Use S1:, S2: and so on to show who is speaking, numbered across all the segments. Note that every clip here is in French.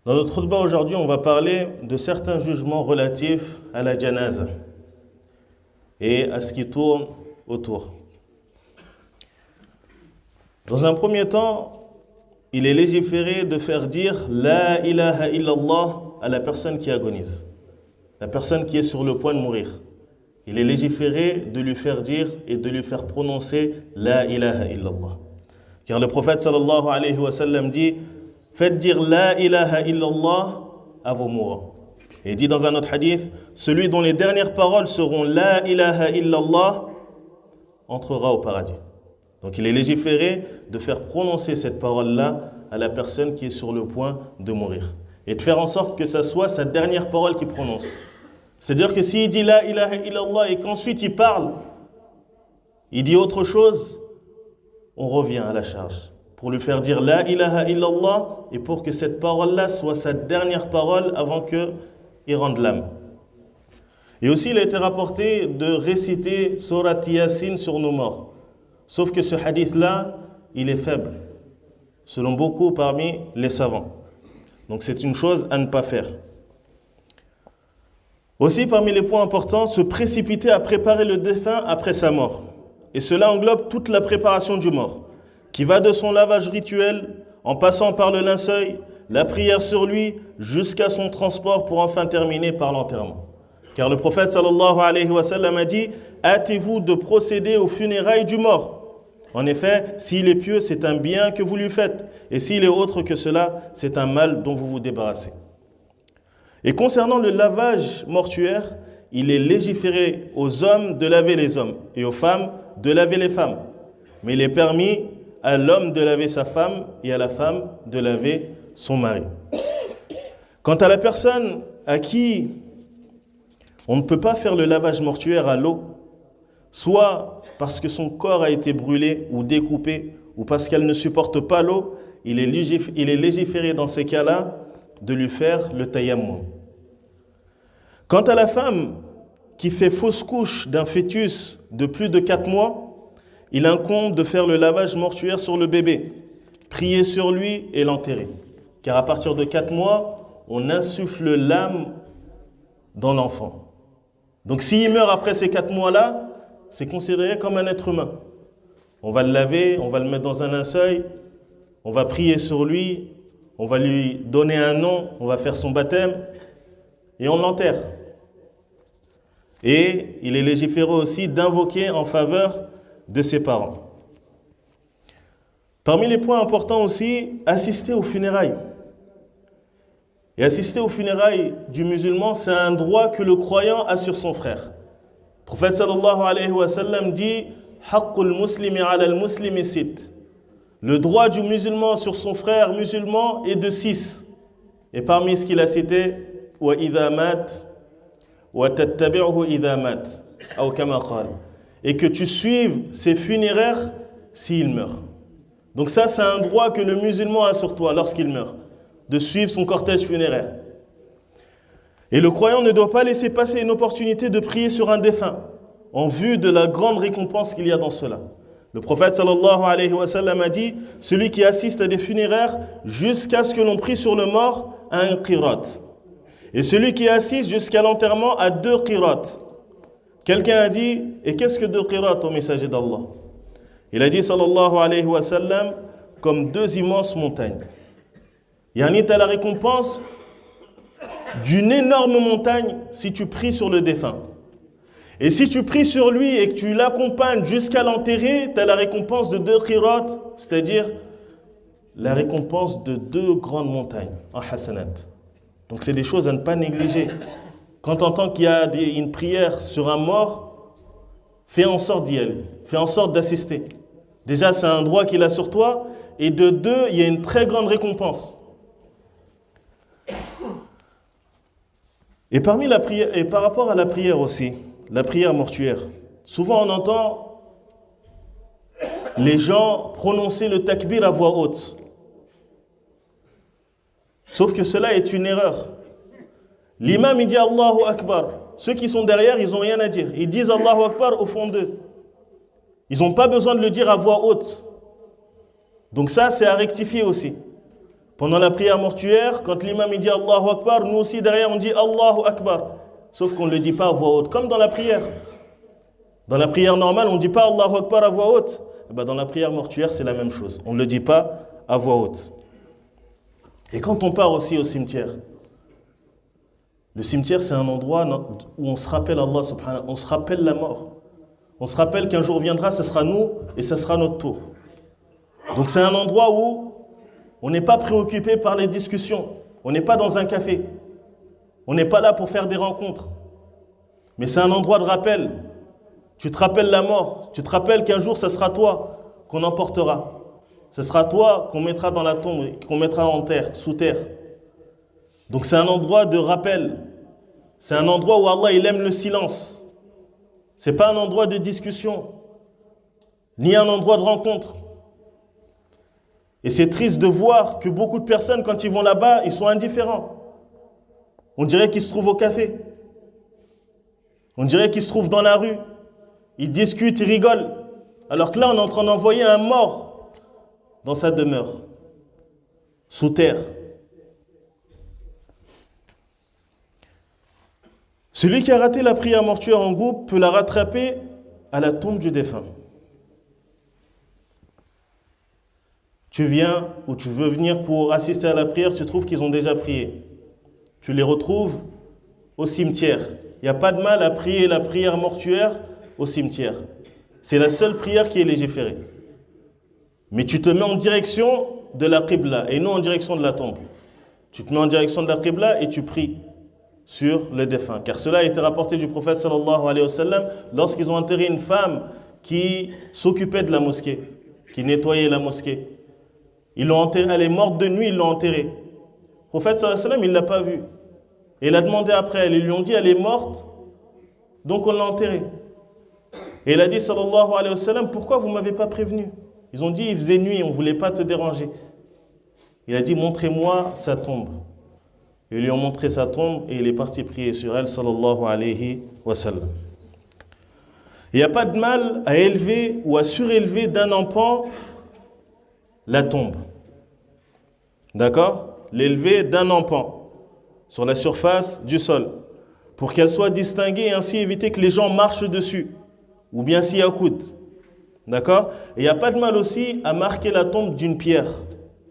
S1: Dans notre khutbah aujourd'hui, on va parler de certains jugements relatifs à la janaza et à ce qui tourne autour. Dans un premier temps, il est légiféré de faire dire La ilaha illallah à la personne qui agonise, la personne qui est sur le point de mourir. Il est légiféré de lui faire dire et de lui faire prononcer La ilaha illallah. Car le prophète sallallahu alayhi wa sallam dit faites dire La ilaha illallah à vos mourants. Et il dit dans un autre hadith celui dont les dernières paroles seront La ilaha illallah entrera au paradis. Donc il est légiféré de faire prononcer cette parole-là à la personne qui est sur le point de mourir. Et de faire en sorte que ça soit sa dernière parole qu'il prononce. C'est-à-dire que s'il dit La ilaha illallah et qu'ensuite il parle, il dit autre chose, on revient à la charge. Pour lui faire dire La ilaha illallah et pour que cette parole-là soit sa dernière parole avant qu'il rende l'âme. Et aussi il a été rapporté de réciter Surat Yasin sur nos morts. Sauf que ce hadith-là, il est faible, selon beaucoup parmi les savants. Donc c'est une chose à ne pas faire. Aussi, parmi les points importants, se précipiter à préparer le défunt après sa mort. Et cela englobe toute la préparation du mort, qui va de son lavage rituel, en passant par le linceul, la prière sur lui, jusqu'à son transport pour enfin terminer par l'enterrement. Car le prophète sallallahu alayhi wa sallam a dit « Hâtez-vous de procéder aux funérailles du mort. En effet, s'il est pieux, c'est un bien que vous lui faites. Et s'il est autre que cela, c'est un mal dont vous vous débarrassez. » Et concernant le lavage mortuaire, il est légiféré aux hommes de laver les hommes et aux femmes de laver les femmes. Mais il est permis à l'homme de laver sa femme et à la femme de laver son mari. Quant à la personne à qui on ne peut pas faire le lavage mortuaire à l'eau, soit parce que son corps a été brûlé ou découpé, ou parce qu'elle ne supporte pas l'eau, il est légiféré dans ces cas-là de lui faire le tayammum. Quant à la femme qui fait fausse couche d'un fœtus de plus de 4 mois, il incombe de faire le lavage mortuaire sur le bébé, prier sur lui et l'enterrer. Car à partir de 4 mois, on insuffle l'âme dans l'enfant. Donc s'il meurt après ces 4 mois-là, c'est considéré comme un être humain. On va le laver, on va le mettre dans un linceul, on va prier sur lui, on va lui donner un nom, on va faire son baptême et on l'enterre. Et il est légiféré aussi d'invoquer en faveur de ses parents. Parmi les points importants aussi, assister aux funérailles. Et assister aux funérailles du musulman, c'est un droit que le croyant a sur son frère. Le prophète sallallahu alayhi wa sallam dit Haqqul muslimi ala al-muslimi sit. Le droit du musulman sur son frère musulman est de 6. Et parmi ce qu'il a cité, wa idha mat wa tattabi'uhu idha mat, aw kama qala. Et que tu suives ses funéraires s'il meurt. Donc ça, c'est un droit que le musulman a sur toi lorsqu'il meurt, de suivre son cortège funéraire. Et le croyant ne doit pas laisser passer une opportunité de prier sur un défunt, en vue de la grande récompense qu'il y a dans cela. Le prophète sallallahu alayhi wa sallam a dit « Celui qui assiste à des funéraires jusqu'à ce que l'on prie sur le mort a un qirat. Et celui qui assiste jusqu'à l'enterrement a 2 qirat. » Quelqu'un a dit « Et qu'est-ce que 2 qirat au messager d'Allah ?» Il a dit sallallahu alayhi wa sallam comme 2 immenses montagnes. Yani t'as la récompense d'une énorme montagne si tu pries sur le défunt. Et si tu pries sur lui et que tu l'accompagnes jusqu'à l'enterrer, tu as la récompense de 2 qirat, c'est-à-dire la récompense de 2 grandes montagnes en hasanat. Donc c'est des choses à ne pas négliger. Quand tu entends qu'il y a une prière sur un mort, fais en sorte d'y aller, fais en sorte d'assister. Déjà, c'est un droit qu'il a sur toi, et de 2, il y a une très grande récompense. Et parmi la prière, et par rapport à la prière aussi, la prière mortuaire, souvent on entend les gens prononcer le takbir à voix haute. Sauf que cela est une erreur. L'imam il dit Allahu Akbar. Ceux qui sont derrière, ils n'ont rien à dire. Ils disent Allahu Akbar au fond d'eux. Ils n'ont pas besoin de le dire à voix haute. Donc ça, c'est à rectifier aussi. Pendant la prière mortuaire, quand l'imam il dit Allahu Akbar, nous aussi derrière on dit Allahu Akbar. Sauf qu'on ne le dit pas à voix haute, comme dans la prière. Dans la prière normale, on ne dit pas Allahu Akbar à voix haute. Et bien dans la prière mortuaire, c'est la même chose. On ne le dit pas à voix haute. Et quand on part aussi au cimetière, le cimetière c'est un endroit où on se rappelle Allah subhanahu, on se rappelle la mort. On se rappelle qu'un jour viendra, ce sera nous et ce sera notre tour. Donc c'est un endroit où on n'est pas préoccupé par les discussions. On n'est pas dans un café. On n'est pas là pour faire des rencontres. Mais c'est un endroit de rappel. Tu te rappelles la mort. Tu te rappelles qu'un jour, ce sera toi qu'on emportera. Ce sera toi qu'on mettra dans la tombe, qu'on mettra en terre, sous terre. Donc c'est un endroit de rappel. C'est un endroit où Allah il aime le silence. C'est pas un endroit de discussion, ni un endroit de rencontre. Et c'est triste de voir que beaucoup de personnes, quand ils vont là-bas, ils sont indifférents. On dirait qu'ils se trouvent au café. On dirait qu'ils se trouvent dans la rue. Ils discutent, ils rigolent. Alors que là, on est en train d'envoyer un mort dans sa demeure, sous terre. Celui qui a raté la prière mortuaire en groupe peut la rattraper à la tombe du défunt. Tu viens ou tu veux venir pour assister à la prière, tu trouves qu'ils ont déjà prié. Tu les retrouves au cimetière. Il n'y a pas de mal à prier la prière mortuaire au cimetière. C'est la seule prière qui est légiférée. Mais tu te mets en direction de la Qibla et non en direction de la tombe. Tu te mets en direction de la Qibla et tu pries sur le défunt. Car cela a été rapporté du prophète sallallahu alayhi wa sallam lorsqu'ils ont enterré une femme qui s'occupait de la mosquée, qui nettoyait la mosquée. Ils l'ont enterrée, elle est morte de nuit, ils l'ont enterrée. Le prophète sallallahu alayhi wa sallam, il ne l'a pas vue. Et il a demandé après elle, ils lui ont dit elle est morte, donc on l'a enterrée. Et il a dit sallallahu alayhi wa sallam, pourquoi vous ne m'avez pas prévenu? Ils ont dit il faisait nuit, on ne voulait pas te déranger. Il a dit montrez-moi sa tombe. Ils lui ont montré sa tombe et il est parti prier sur elle sallallahu alayhi wa sallam. Il n'y a pas de mal à élever ou à surélever d'un enfant la tombe. D'accord? L'élever d'un empan sur la surface du sol pour qu'elle soit distinguée et ainsi éviter que les gens marchent dessus ou bien s'y accoudent. D'accord? Et il n'y a pas de mal aussi à marquer la tombe d'une pierre,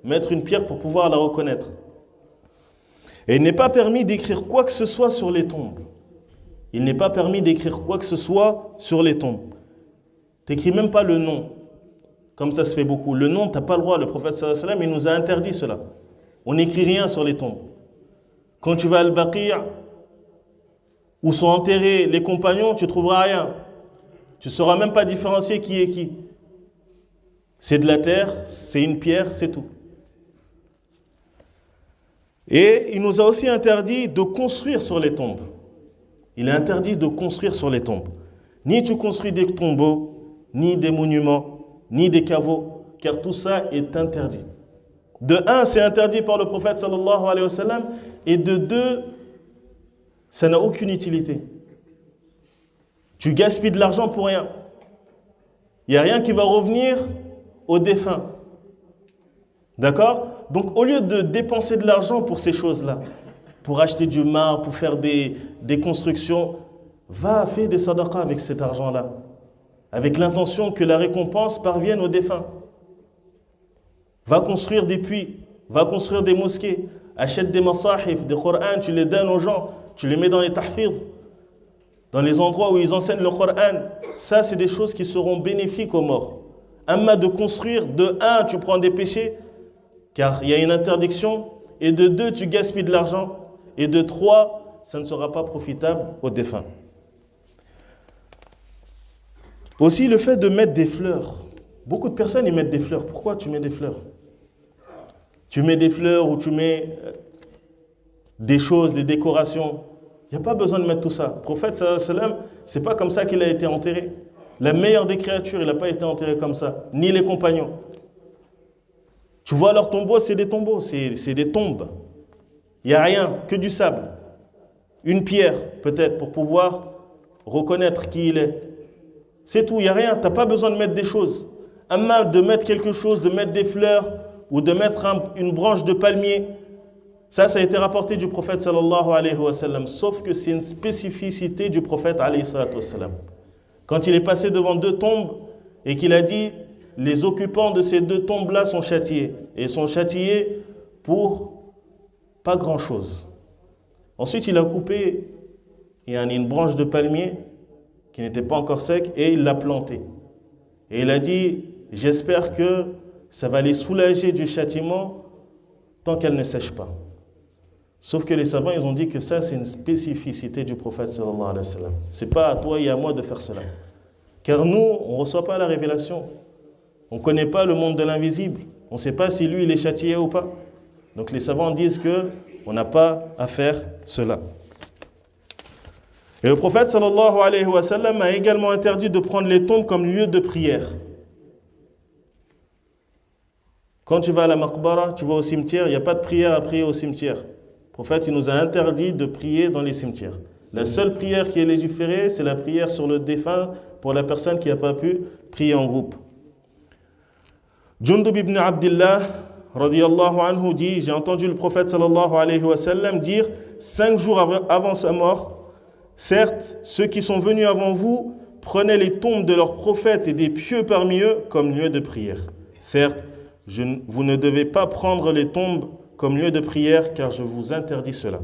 S1: mettre une pierre pour pouvoir la reconnaître. Et il n'est pas permis d'écrire quoi que ce soit sur les tombes. Il n'est pas permis d'écrire quoi que ce soit sur les tombes. Tu n'écris même pas le nom, comme ça se fait beaucoup. Le nom, tu n'as pas le droit. Le prophète sallallahu alayhi wa sallam, il nous a interdit cela. On n'écrit rien sur les tombes. Quand tu vas à Al-Baqi', où sont enterrés les compagnons, tu ne trouveras rien. Tu ne sauras même pas différencier qui est qui. C'est de la terre, c'est une pierre, c'est tout. Et il nous a aussi interdit de construire sur les tombes. Il est interdit de construire sur les tombes. Ni tu construis des tombeaux, ni des monuments, ni des caveaux, car tout ça est interdit. De un, c'est interdit par le prophète sallallahu alayhi wa sallam, et de deux, ça n'a aucune utilité. Tu gaspilles de l'argent pour rien. Il n'y a rien qui va revenir au défunt. D'accord? Donc au lieu de dépenser de l'argent pour ces choses-là, pour acheter du marbre, pour faire des constructions, va faire des sadaqas avec cet argent-là, avec l'intention que la récompense parvienne aux défunts. Va construire des puits, va construire des mosquées, achète des masahif, des Qur'an, tu les donnes aux gens, tu les mets dans les tahfiz, dans les endroits où ils enseignent le Qur'an. Ça, c'est des choses qui seront bénéfiques aux morts. Amma de construire, de un, tu prends des péchés, car il y a une interdiction, et de deux, tu gaspilles de l'argent, et de trois, ça ne sera pas profitable aux défunts. Aussi, le fait de mettre des fleurs. Beaucoup de personnes, ils mettent des fleurs. Pourquoi tu mets des fleurs? Tu mets des fleurs ou tu mets des choses, des décorations. Il n'y a pas besoin de mettre tout ça. Le prophète, sallallahu alayhi wa sallam, c'est pas comme ça qu'il a été enterré. La meilleure des créatures, il n'a pas été enterré comme ça. Ni les compagnons. Tu vois leurs tombeaux, c'est des tombeaux, c'est des tombes. Il n'y a rien, que du sable. Une pierre, peut-être, pour pouvoir reconnaître qui il est. C'est tout, il n'y a rien. Tu n'as pas besoin de mettre des choses. Amma de mettre quelque chose, de mettre des fleurs ou de mettre une branche de palmier. Ça a été rapporté du prophète sallallahu alayhi wa sallam, sauf que c'est une spécificité du prophète alayhi salatu wa sallam. Quand il est passé devant 2 tombes et qu'il a dit les occupants de ces 2 tombes-là sont châtiés, et sont châtiés pour pas grand-chose. Ensuite, il a coupé une branche de palmier qui n'était pas encore sec et il l'a plantée. Et il a dit, j'espère que ça va les soulager du châtiment tant qu'elle ne sèche pas. Sauf que les savants, ils ont dit que ça, c'est une spécificité du prophète sallallahu alayhi wa sallam. C'est pas à toi et à moi de faire cela. Car nous, on ne reçoit pas la révélation. On ne connaît pas le monde de l'invisible. On ne sait pas si lui, il est châtié ou pas. Donc les savants disent qu'on n'a pas à faire cela. Et le prophète sallallahu alayhi wa sallam a également interdit de prendre les tombes comme lieu de prière. Quand tu vas à la maqbara, tu vas au cimetière, il n'y a pas de prière à prier au cimetière. Le prophète, il nous a interdit de prier dans les cimetières. La seule prière qui est légiférée, c'est la prière sur le défunt pour la personne qui n'a pas pu prier en groupe. Jundub ibn Abdillah, radiyallahu anhu, dit, j'ai entendu le prophète sallallahu alayhi wa sallam dire 5 jours avant sa mort, certes, ceux qui sont venus avant vous prenaient les tombes de leurs prophètes et des pieux parmi eux comme lieu de prière. Certes, vous ne devez pas prendre les tombes comme lieu de prière, car je vous interdis cela.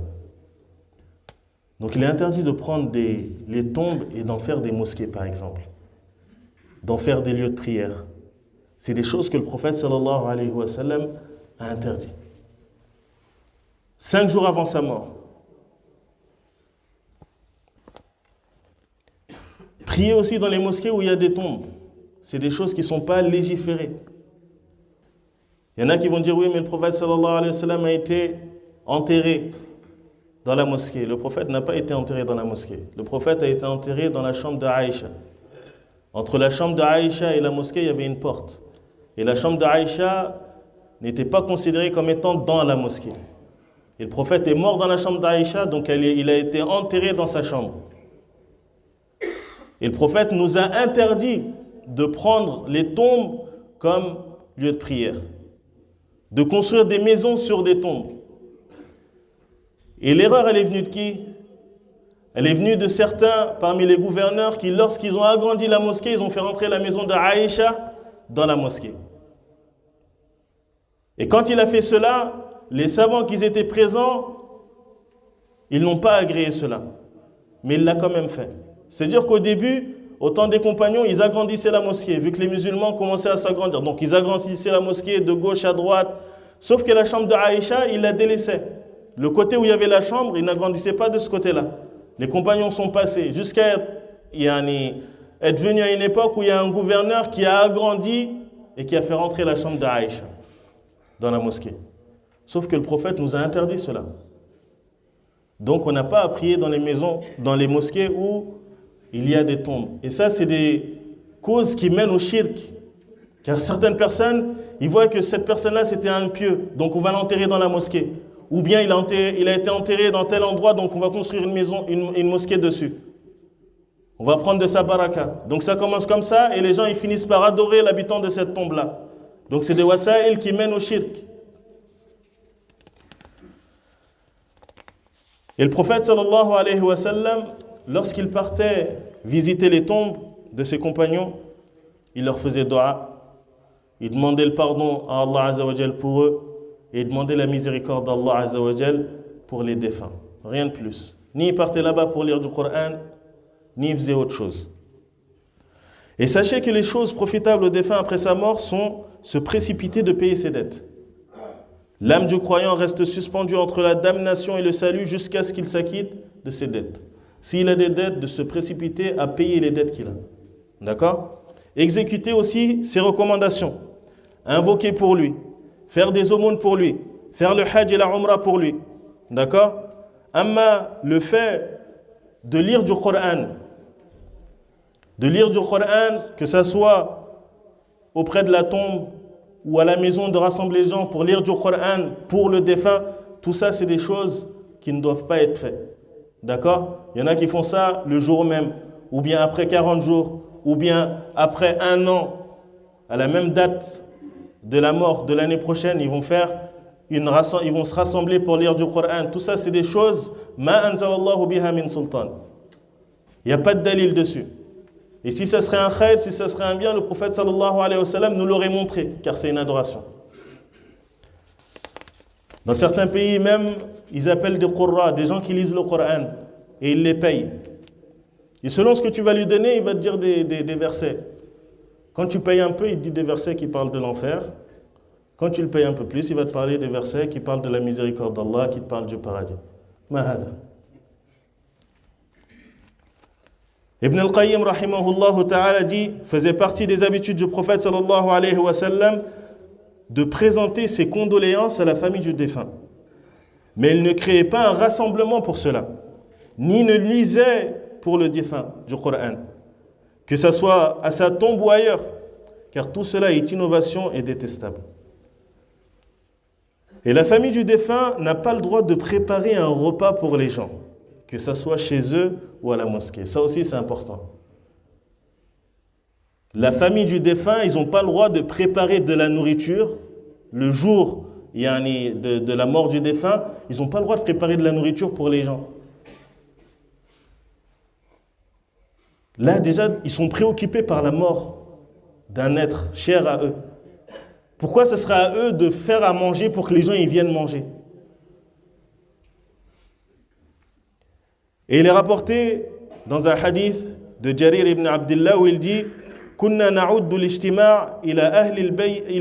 S1: Donc il est interdit de prendre les tombes et d'en faire des mosquées, par exemple. D'en faire des lieux de prière. C'est des choses que le prophète sallallahu alayhi wa sallam a interdit. 5 jours avant sa mort. Prier aussi dans les mosquées où il y a des tombes. C'est des choses qui ne sont pas légiférées. Il y en a qui vont dire, oui, mais le prophète sallallahu alayhi wa sallam a été enterré dans la mosquée. Le prophète n'a pas été enterré dans la mosquée. Le prophète a été enterré dans la chambre d'Aïcha. Entre la chambre d'Aïcha et la mosquée, il y avait une porte. Et la chambre d'Aïcha n'était pas considérée comme étant dans la mosquée. Et le prophète est mort dans la chambre d'Aïcha, donc il a été enterré dans sa chambre. Et le prophète nous a interdit de prendre les tombes comme lieu de prière. De construire des maisons sur des tombes. Et l'erreur, elle est venue de qui? Elle est venue de certains parmi les gouverneurs qui, lorsqu'ils ont agrandi la mosquée, ils ont fait rentrer la maison d'Aïcha dans la mosquée. Et quand il a fait cela, les savants qui étaient présents, ils n'ont pas agréé cela. Mais il l'a quand même fait. C'est-à-dire qu'au début, au temps des compagnons, ils agrandissaient la mosquée, vu que les musulmans commençaient à s'agrandir. Donc ils agrandissaient la mosquée de gauche à droite. Sauf que la chambre d'Aïcha, ils la délaissaient. Le côté où il y avait la chambre, ils n'agrandissaient pas de ce côté-là. Les compagnons sont passés jusqu'à être venus à une époque où il y a un gouverneur qui a agrandi et qui a fait rentrer la chambre d'Aïcha dans la mosquée. Sauf que le prophète nous a interdit cela. Donc on n'a pas à prier dans les maisons, dans les mosquées où il y a des tombes. Et ça, c'est des causes qui mènent au shirk. Car certaines personnes, ils voient que cette personne-là, c'était un pieux, donc on va l'enterrer dans la mosquée. Ou bien il a été enterré dans tel endroit, donc on va construire une maison, une mosquée dessus. On va prendre de sa baraka. Donc ça commence comme ça, et les gens, ils finissent par adorer l'habitant de cette tombe-là. Donc c'est des wasa'il qui mènent au shirk. Et le prophète sallallahu alayhi wa sallam, lorsqu'il partait visiter les tombes de ses compagnons, il leur faisait dua, il demandait le pardon à Allah Azza wa Jal pour eux et il demandait la miséricorde d'Allah Azza wa Jal pour les défunts. Rien de plus. Ni il partait là-bas pour lire du Coran, ni il faisait autre chose. Et sachez que les choses profitables aux défunts après sa mort sont se précipiter de payer ses dettes. L'âme du croyant reste suspendue entre la damnation et le salut jusqu'à ce qu'il s'acquitte de ses dettes. S'il a des dettes, de se précipiter à payer les dettes qu'il a. D'accord? Exécuter aussi ses recommandations. Invoquer pour lui. Faire des aumônes pour lui. Faire le hajj et la umrah pour lui. D'accord? Amma le fait de lire du Coran. De lire du Coran, que ça soit auprès de la tombe ou à la maison, de rassembler les gens pour lire du Coran pour le défunt, tout ça c'est des choses qui ne doivent pas être faites. D'accord? Il y en a qui font ça le jour même, ou bien après 40 jours, ou bien après 1 an, à la même date de la mort de l'année prochaine, ils vont se rassembler pour lire du Coran. Tout ça, c'est des choses, ma anzalallahu biha min sultan. Il n'y a pas de dalil dessus. Et si ça serait un khayr, si ça serait un bien, le prophète sallallahu alayhi wa sallam nous l'aurait montré, car c'est une adoration. Dans certains pays même, ils appellent des qurra, des gens qui lisent le Coran, et ils les payent. Et selon ce que tu vas lui donner, il va te dire des versets. Quand tu payes un peu, il te dit des versets qui parlent de l'enfer. Quand tu le payes un peu plus, il va te parler des versets qui parlent de la miséricorde d'Allah, qui te parlent du paradis. Mahada. Ibn al-Qayyim rahimahullah ta'ala dit, faisait partie des habitudes du prophète sallallahu alayhi wa sallam de présenter ses condoléances à la famille du défunt. Mais il ne créait pas un rassemblement pour cela, ni ne lisait pour le défunt du Coran, que ce soit à sa tombe ou ailleurs, car tout cela est innovation et détestable. Et la famille du défunt n'a pas le droit de préparer un repas pour les gens, que ce soit chez eux ou à la mosquée. Ça aussi, c'est important. La famille du défunt, ils n'ont pas le droit de préparer de la nourriture. Le jour de la mort du défunt, ils n'ont pas le droit de préparer de la nourriture pour les gens. Là, déjà, ils sont préoccupés par la mort d'un être cher à eux. Pourquoi ce sera à eux de faire à manger pour que les gens y viennent manger? Et il est rapporté dans un hadith de Jarir ibn Abdullah où il dit كنا نعد الاجتماع إلى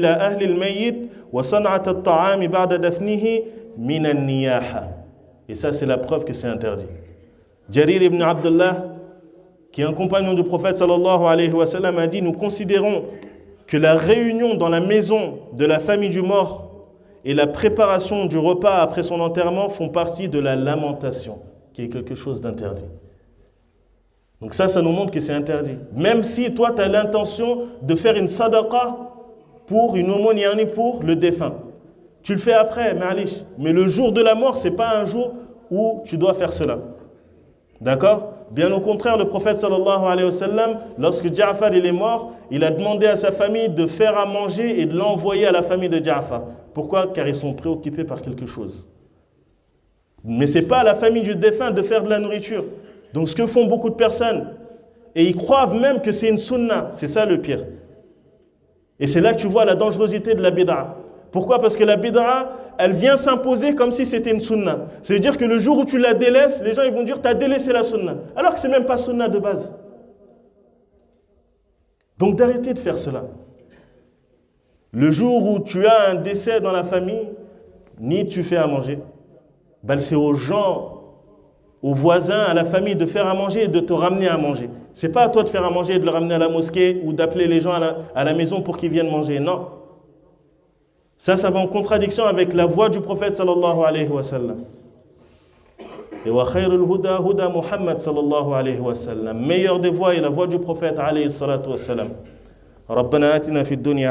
S1: أهل الميت وصنعة الطعام بعد دفنه من النياحة. Et ça, c'est la preuve que c'est interdit. Jarir ibn Abdullah, qui est un compagnon du prophète sallallahu alayhi wa sallam, a dit: nous considérons que la réunion dans la maison de la famille du mort et la préparation du repas après son enterrement font partie de la lamentation, qui est quelque chose d'interdit. Donc ça nous montre que c'est interdit. Même si toi, tu as l'intention de faire une sadaqa pour une aumône pour le défunt. Tu le fais après, ma'alish. Mais le jour de la mort, ce n'est pas un jour où tu dois faire cela. D'accord? Bien au contraire, le prophète sallallahu alayhi wa sallam, lorsque Ja'far il est mort, il a demandé à sa famille de faire à manger et de l'envoyer à la famille de Ja'far. Pourquoi? Car ils sont préoccupés par quelque chose. Mais ce n'est pas à la famille du défunt de faire de la nourriture. Donc ce que font beaucoup de personnes, et ils croient même que c'est une sunna, c'est ça le pire. Et c'est là que tu vois la dangerosité de la bid'a. Pourquoi? Parce que la bid'a, elle vient s'imposer comme si c'était une sunna. C'est-à-dire que le jour où tu la délaisses, les gens ils vont dire tu as délaissé la sunna. Alors que ce n'est même pas sunna de base. Donc d'arrêter de faire cela. Le jour où tu as un décès dans la famille, ni tu fais à manger, ben c'est aux gens, aux voisins, à la famille de faire à manger et de te ramener à manger. Ce n'est pas à toi de faire à manger et de le ramener à la mosquée ou d'appeler les gens à la maison pour qu'ils viennent manger. Non. Ça va en contradiction avec la voix du prophète sallallahu alayhi wa sallam. Et wa khayrul huda huda Muhammad sallallahu alayhi wa sallam. Meilleure des voix est la voix du prophète alayhi salatu wa sallam. ربنا آتنا في الدنيا